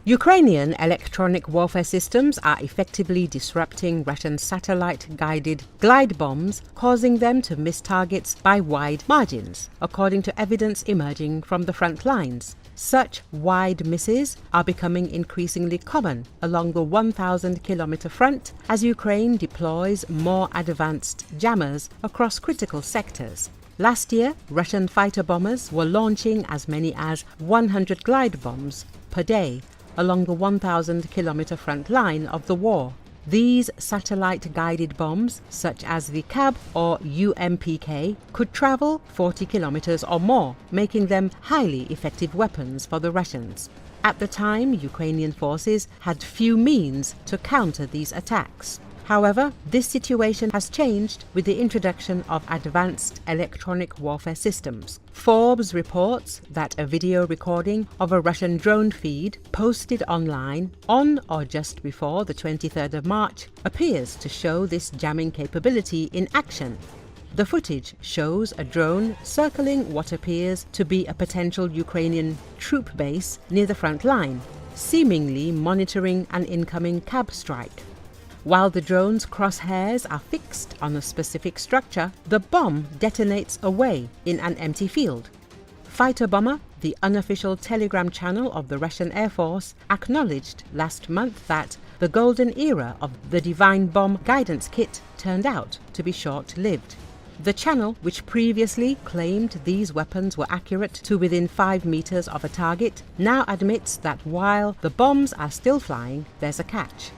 Ukrainian electronic warfare systems are effectively disrupting Russian satellite-guided glide bombs, causing them to miss targets by wide margins, according to evidence emerging from the front lines. Such wide misses are becoming increasingly common along the 1,000-kilometer front as Ukraine deploys more advanced jammers across critical sectors. Last year, Russian fighter bombers were launching as many as 100 glide bombs per day along the 1,000-kilometer front line of the war. These satellite-guided bombs, such as the CAB or UMPK, could travel 40 kilometers or more, making them highly effective weapons for the Russians. At the time, Ukrainian forces had few means to counter these attacks. However, this situation has changed with the introduction of advanced electronic warfare systems. Forbes reports that a video recording of a Russian drone feed posted online on or just before the 23rd of March appears to show this jamming capability in action. The footage shows a drone circling what appears to be a potential Ukrainian troop base near the front line, seemingly monitoring an incoming CAB strike. While the drone's crosshairs are fixed on a specific structure, the bomb detonates away in an empty field. Fighter Bomber, the unofficial Telegram channel of the Russian Air Force, acknowledged last month that the golden era of the Divine Bomb guidance kit turned out to be short-lived. The channel, which previously claimed these weapons were accurate to within 5 meters of a target, now admits that while the bombs are still flying, there's a catch.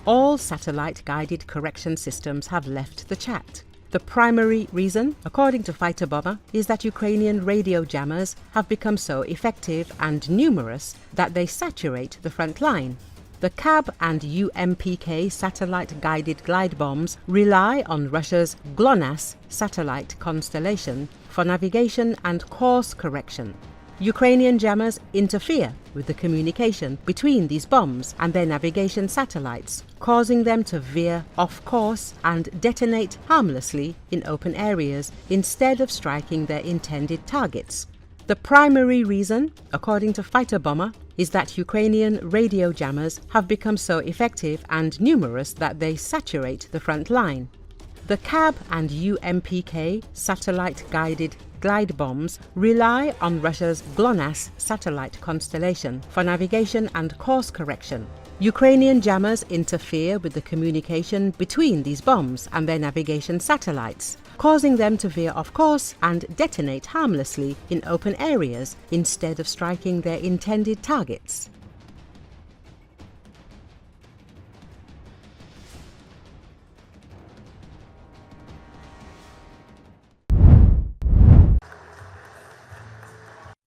All satellite-guided correction systems have left the chat. The primary reason, according to Fighter Bomber, is that Ukrainian radio jammers have become so effective and numerous that they saturate the front line. The CAB and UMPK satellite-guided glide bombs rely on Russia's GLONASS satellite constellation for navigation and course correction. Ukrainian jammers interfere with the communication between these bombs and their navigation satellites, causing them to veer off course and detonate harmlessly in open areas instead of striking their intended targets. The primary reason, according to Fighter Bomber, is that Ukrainian radio jammers have become so effective and numerous that they saturate the front line. The CAB and UMPK satellite-guided glide bombs rely on Russia's GLONASS satellite constellation for navigation and course correction. Ukrainian jammers interfere with the communication between these bombs and their navigation satellites, causing them to veer off course and detonate harmlessly in open areas instead of striking their intended targets.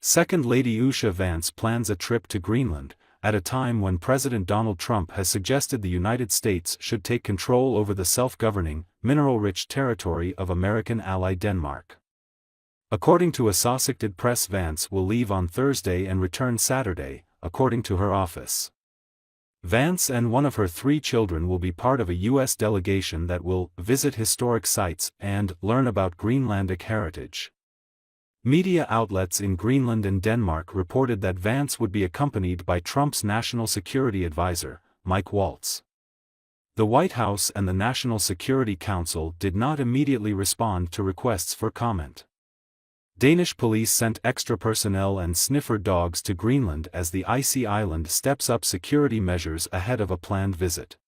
Second Lady Usha Vance plans a trip to Greenland, at a time when President Donald Trump has suggested the United States should take control over the self-governing, mineral-rich territory of American ally Denmark. According to Associated Press, Vance will leave on Thursday and return Saturday, according to her office. Vance and one of her 3 children will be part of a U.S. delegation that will visit historic sites and learn about Greenlandic heritage. Media outlets in Greenland and Denmark reported that Vance would be accompanied by Trump's national security advisor, Mike Waltz. The White House and the National Security Council did not immediately respond to requests for comment. Danish police sent extra personnel and sniffer dogs to Greenland as the icy island steps up security measures ahead of a planned visit.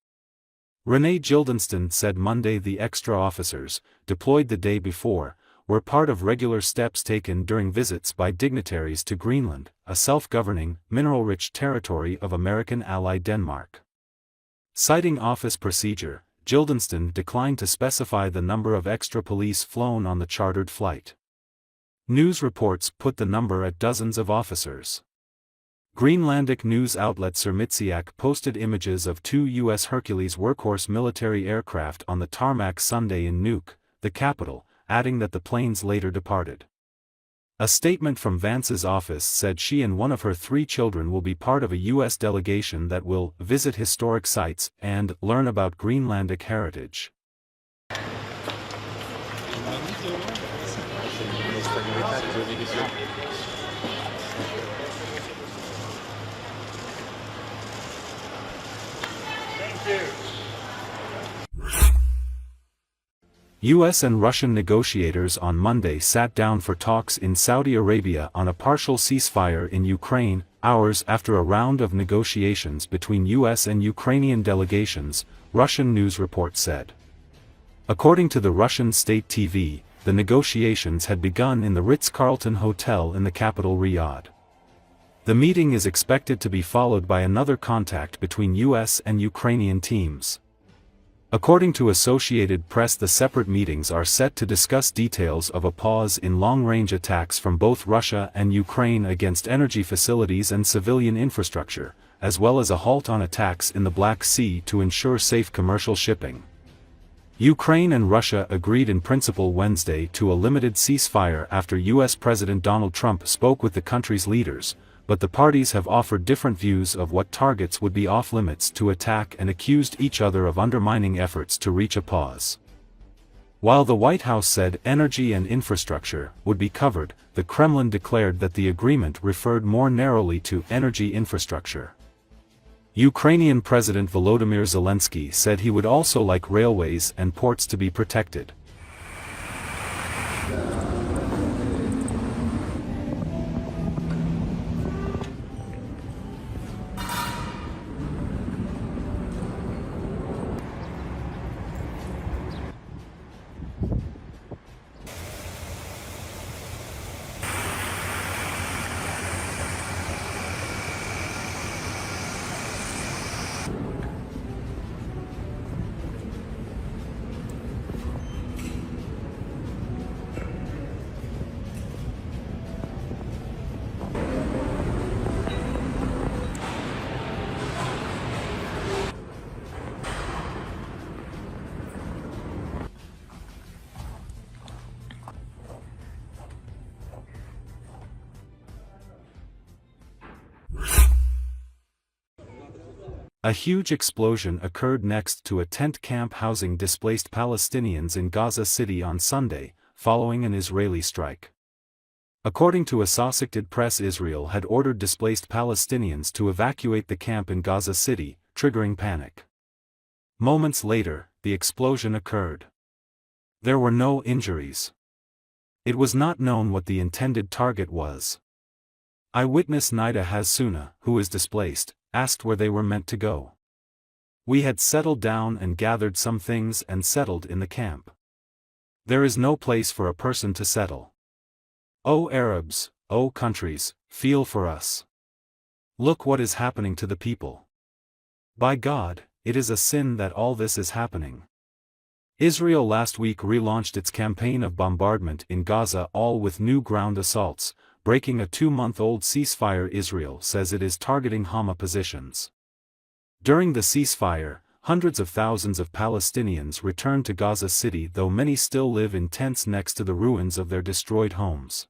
Renee Guildenstern said Monday the extra officers, deployed the day before, were part of regular steps taken during visits by dignitaries to Greenland, a self-governing, mineral-rich territory of American ally Denmark. Citing office procedure, Guildenstern declined to specify the number of extra police flown on the chartered flight. News reports put the number at dozens of officers. Greenlandic news outlet Sermitsiak posted images of 2 U.S. Hercules workhorse military aircraft on the tarmac Sunday in Nuuk, the capital, adding that the planes later departed. A statement from Vance's office said she and one of her 3 children will be part of a U.S. delegation that will visit historic sites and learn about Greenlandic heritage. US and Russian negotiators on Monday sat down for talks in Saudi Arabia on a partial ceasefire in Ukraine, hours after a round of negotiations between US and Ukrainian delegations, Russian news report said. According to the Russian state TV, the negotiations had begun in the Ritz-Carlton Hotel in the capital Riyadh. The meeting is expected to be followed by another contact between US and Ukrainian teams. According to Associated Press, the separate meetings are set to discuss details of a pause in long-range attacks from both Russia and Ukraine against energy facilities and civilian infrastructure, as well as a halt on attacks in the Black Sea to ensure safe commercial shipping. Ukraine and Russia agreed in principle Wednesday to a limited ceasefire after US President Donald Trump spoke with the country's leaders, but the parties have offered different views of what targets would be off-limits to attack and accused each other of undermining efforts to reach a pause. While the White House said energy and infrastructure would be covered, the Kremlin declared that the agreement referred more narrowly to energy infrastructure. Ukrainian President Volodymyr Zelenski said he would also like railways and ports to be protected. A huge explosion occurred next to a tent camp housing displaced Palestinians in Gaza City on Sunday, following an Israeli strike. According to Associated Press, Israel had ordered displaced Palestinians to evacuate the camp in Gaza City, triggering panic. Moments later, the explosion occurred. There were no injuries. It was not known what the intended target was. Eyewitness Nida Hasuna, who is displaced, asked where they were meant to go. "We had settled down and gathered some things and settled in the camp. There is no place for a person to settle. O Arabs, O countries, feel for us. Look what is happening to the people. By God, it is a sin that all this is happening." Israel last week relaunched its campaign of bombardment in Gaza, all with new ground assaults, breaking a 2-month-old ceasefire. Israel says it is targeting Hamas positions. During the ceasefire, hundreds of thousands of Palestinians returned to Gaza City, though many still live in tents next to the ruins of their destroyed homes.